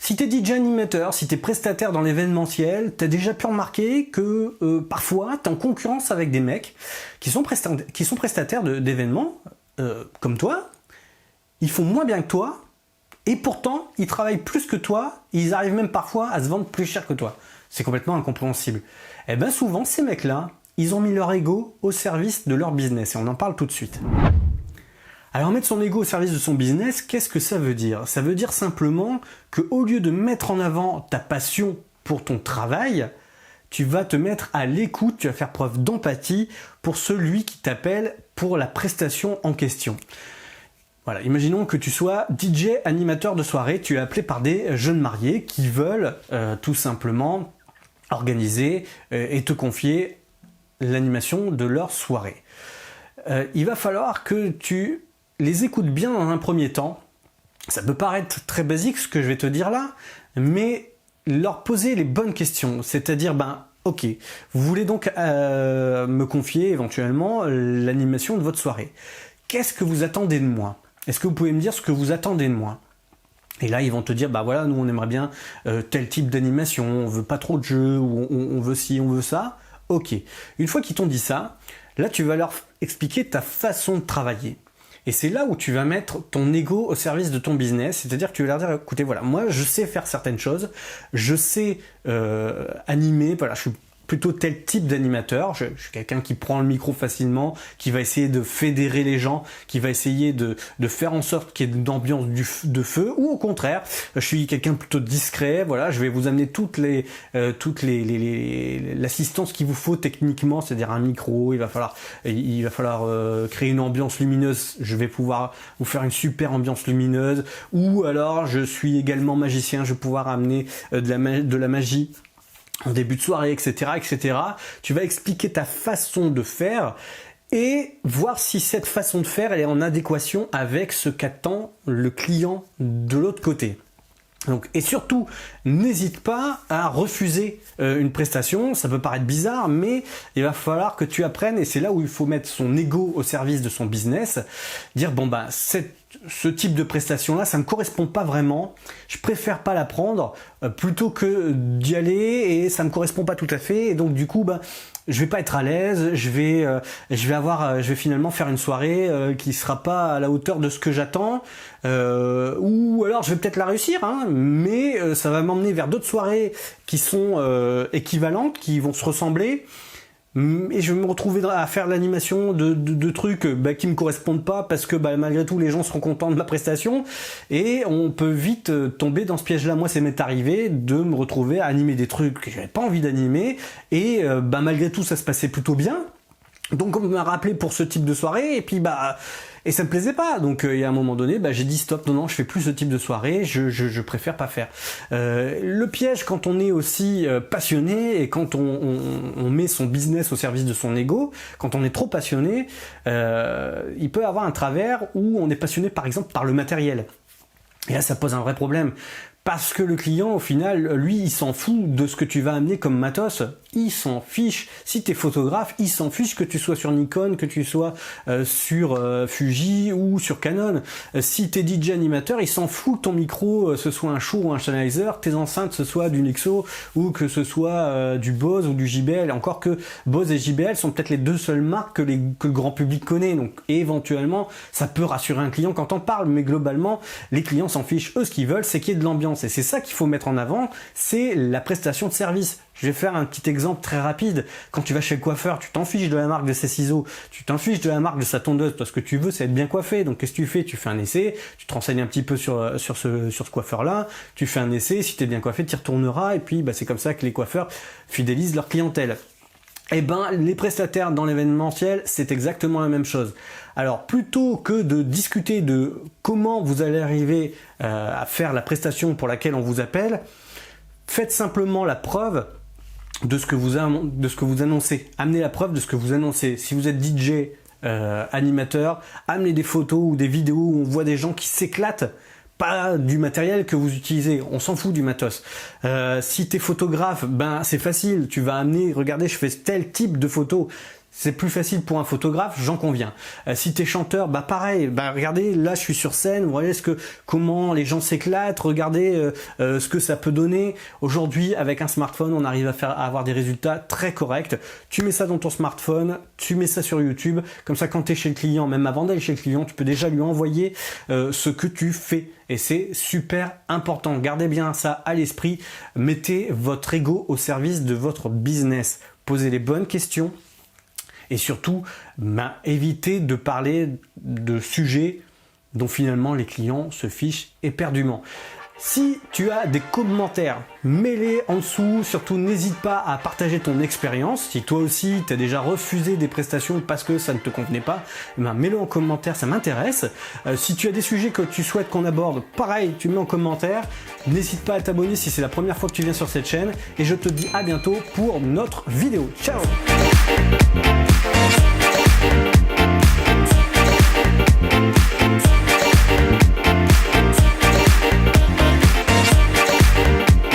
Si tu es DJ animateur, si tu es prestataire dans l'événementiel, tu as déjà pu remarquer que parfois tu es en concurrence avec des mecs qui sont prestataires d'événements comme toi. Ils font moins bien que toi et pourtant ils travaillent plus que toi et ils arrivent même parfois à se vendre plus cher que toi. C'est complètement incompréhensible. Et bien souvent ces mecs-là, ils ont mis leur ego au service de leur business et on en parle tout de suite. Alors mettre son ego au service de son business, qu'est-ce que ça veut dire? Ça veut dire simplement qu'au lieu de mettre en avant ta passion pour ton travail, tu vas te mettre à l'écoute, tu vas faire preuve d'empathie pour celui qui t'appelle pour la prestation en question. Voilà, imaginons que tu sois DJ animateur de soirée, tu es appelé par des jeunes mariés qui veulent tout simplement organiser et te confier l'animation de leur soirée. Il va falloir que tu les écoutes bien dans un premier temps. Ça peut paraître très basique ce que je vais te dire là, mais leur poser les bonnes questions, c'est-à-dire ok, vous voulez donc me confier éventuellement l'animation de votre soirée. Qu'est-ce que vous attendez de moi? Est-ce que vous pouvez me dire ce que vous attendez de moi? Et là, ils vont te dire, voilà, nous on aimerait bien tel type d'animation, on veut pas trop de jeux, ou on veut ci, on veut ça. Ok, une fois qu'ils t'ont dit ça, là tu vas leur expliquer ta façon de travailler. Et c'est là où tu vas mettre ton ego au service de ton business, c'est-à-dire que tu vas leur dire, écoutez, voilà, moi je sais faire certaines choses, je sais animer, voilà, je suis plutôt tel type d'animateur, je suis quelqu'un qui prend le micro facilement, qui va essayer de fédérer les gens, qui va essayer de faire en sorte qu'il y ait une ambiance de feu, ou au contraire, je suis quelqu'un plutôt discret, voilà, je vais vous amener l'assistance qu'il vous faut techniquement, c'est-à-dire un micro, il va falloir créer une ambiance lumineuse, je vais pouvoir vous faire une super ambiance lumineuse, ou alors je suis également magicien, je vais pouvoir amener de la magie en début de soirée, etc., etc. Tu vas expliquer ta façon de faire et voir si cette façon de faire elle est en adéquation avec ce qu'attend le client de l'autre côté. Donc, et surtout, n'hésite pas à refuser une prestation. Ça peut paraître bizarre, mais il va falloir que tu apprennes, et c'est là où il faut mettre son ego au service de son business, dire ce type de prestation là, ça me correspond pas vraiment, je préfère pas la prendre plutôt que d'y aller et ça me correspond pas tout à fait, et donc du coup je vais pas être à l'aise, je vais finalement faire une soirée qui sera pas à la hauteur de ce que j'attends, ou alors je vais peut-être la réussir, mais ça va m'emmener vers d'autres soirées qui sont équivalentes, qui vont se ressembler, et je vais me retrouver à faire l'animation de trucs qui me correspondent pas, parce que malgré tout les gens seront contents de ma prestation, et on peut vite tomber dans ce piège-là. Moi, ça m'est arrivé de me retrouver à animer des trucs que j'avais pas envie d'animer, et malgré tout ça se passait plutôt bien. Donc on m'a rappelé pour ce type de soirée, et puis et ça me plaisait pas, donc il y a un moment donné j'ai dit stop, non, je fais plus ce type de soirée, je préfère pas faire. Le piège quand on est aussi passionné et quand on met son business au service de son ego, quand on est trop passionné, il peut avoir un travers où on est passionné par exemple par le matériel. Et là ça pose un vrai problème. Parce que le client, au final, lui, il s'en fout de ce que tu vas amener comme matos. Il s'en fiche. Si tu es photographe, il s'en fiche que tu sois sur Nikon, que tu sois sur Fuji ou sur Canon. Si tu es DJ animateur, il s'en fout que ton micro, ce soit un Shure ou un Sennheiser, tes enceintes, ce soit du Nexo ou que ce soit du Bose ou du JBL. Encore que Bose et JBL sont peut-être les deux seules marques que le grand public connaît. Donc éventuellement, ça peut rassurer un client quand on parle. Mais globalement, les clients s'en fichent. Eux, ce qu'ils veulent, c'est qu'il y ait de l'ambiance. Et c'est ça qu'il faut mettre en avant, c'est la prestation de service. Je vais faire un petit exemple très rapide. Quand tu vas chez le coiffeur, tu t'en fiches de la marque de ses ciseaux, tu t'en fiches de la marque de sa tondeuse, parce que tu veux, c'est être bien coiffé. Donc qu'est-ce que tu fais? Tu fais un essai, tu te renseignes un petit peu sur ce coiffeur-là, tu fais un essai, si tu es bien coiffé, tu y retourneras, et puis c'est comme ça que les coiffeurs fidélisent leur clientèle. Les prestataires dans l'événementiel, c'est exactement la même chose. Alors, plutôt que de discuter de comment vous allez arriver à faire la prestation pour laquelle on vous appelle, faites simplement la preuve de ce que vous annoncez. Amenez la preuve de ce que vous annoncez. Si vous êtes DJ, animateur, amenez des photos ou des vidéos où on voit des gens qui s'éclatent, pas du matériel que vous utilisez, on s'en fout du matos. Si t'es photographe, c'est facile, tu vas amener, regardez, je fais tel type de photo. C'est plus facile pour un photographe, j'en conviens. Si tu es chanteur, bah pareil, bah regardez, là je suis sur scène, vous voyez comment les gens s'éclatent, regardez ce que ça peut donner. Aujourd'hui, avec un smartphone, on arrive à avoir des résultats très corrects. Tu mets ça dans ton smartphone, tu mets ça sur YouTube, comme ça quand tu es chez le client, même avant d'aller chez le client, tu peux déjà lui envoyer ce que tu fais. Et c'est super important. Gardez bien ça à l'esprit. Mettez votre ego au service de votre business. Posez les bonnes questions. Et surtout, évitez de parler de sujets dont finalement les clients se fichent éperdument. Si tu as des commentaires, mets-les en dessous. Surtout, n'hésite pas à partager ton expérience. Si toi aussi, tu as déjà refusé des prestations parce que ça ne te convenait pas, mets-le en commentaire, ça m'intéresse. Si tu as des sujets que tu souhaites qu'on aborde, pareil, tu mets en commentaire. N'hésite pas à t'abonner si c'est la première fois que tu viens sur cette chaîne. Et je te dis à bientôt pour notre vidéo. Ciao!